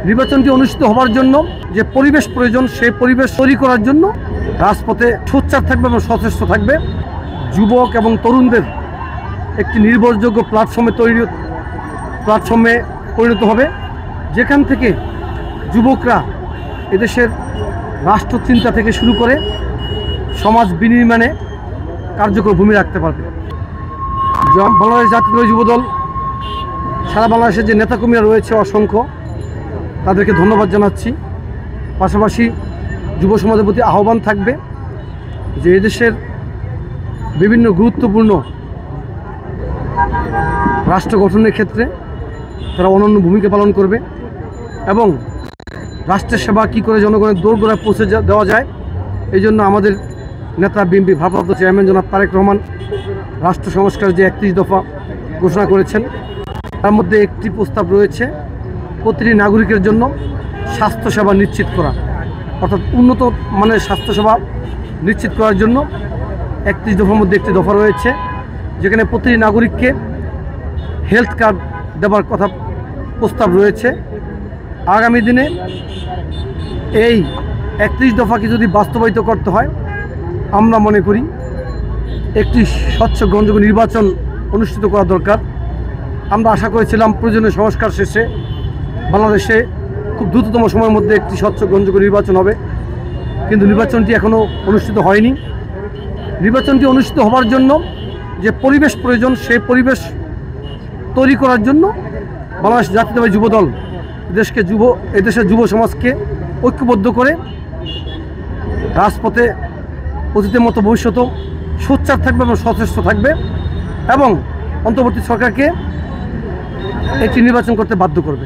নির্বাচনটি অনুষ্ঠিত হওয়ার জন্য যে পরিবেশ প্রয়োজন সেই পরিবেশ তৈরি করার জন্য রাজপথে সোচ্চার থাকবে এবং সচেষ্ট থাকবে। যুবক এবং তরুণদের একটি নির্ভরযোগ্য প্ল্যাটফর্মে পরিণত হবে, যেখান থেকে যুবকরা এদেশের রাষ্ট্রচিন্তা থেকে শুরু করে সমাজ বিনির্মাণে কার্যকর ভূমিকা রাখতে পারবে। বাংলাদেশ জাতীয়তাবাদী যুবদল সারা বাংলাদেশের যে নেতাকর্মীরা রয়েছে অসংখ্য, তাদেরকে ধন্যবাদ জানাচ্ছি। পাশাপাশি যুব সমাজের প্রতি আহ্বান থাকবে যে এদেশের বিভিন্ন গুরুত্বপূর্ণ রাষ্ট্র গঠনের ক্ষেত্রে তারা অনন্য ভূমিকা পালন করবে এবং রাষ্ট্রের সেবা কী করে জনগণের দোরগোড়ায় পৌঁছে দেওয়া যায়, এই জন্য আমাদের নেতা বিএনপি ভারপ্রাপ্ত চেয়ারম্যান জনাব তারেক রহমান রাষ্ট্র সংস্কার যে 31 দফা ঘোষণা করেছেন, তার মধ্যে একটি প্রস্তাব রয়েছে প্রতিটি নাগরিকের জন্য স্বাস্থ্যসেবা নিশ্চিত করা, অর্থাৎ উন্নত মানের স্বাস্থ্যসেবা নিশ্চিত করার জন্য 31 দফার মধ্যে একটি দফা রয়েছে, যেখানে প্রতিটি নাগরিককে হেলথ কার্ড দেওয়ার কথা প্রস্তাব রয়েছে। আগামী দিনে এই 31 দফাকে যদি বাস্তবায়িত করতে হয়, আমরা মনে করি একটি স্বচ্ছ গ্রহণযোগ্য নির্বাচন অনুষ্ঠিত করা দরকার। আমরা আশা করেছিলাম প্রয়োজনীয় সংস্কার শেষে বাংলাদেশে খুব দ্রুততম সময়ের মধ্যে একটি স্বচ্ছ গ্রহণযোগ্য নির্বাচন হবে, কিন্তু নির্বাচনটি এখনও অনুষ্ঠিত হয়নি। নির্বাচনটি অনুষ্ঠিত হওয়ার জন্য যে পরিবেশ প্রয়োজন সেই পরিবেশ তৈরি করার জন্য বাংলাদেশ জাতীয়তাবাদী যুবদল এদেশের যুব সমাজকে ঐক্যবদ্ধ করে রাজপথে অতীতের মতো ভবিষ্যতেও সোচ্চার থাকবে এবং সচেষ্ট থাকবে এবং অন্তর্বর্তী সরকারকে একটি নির্বাচন করতে বাধ্য করবে।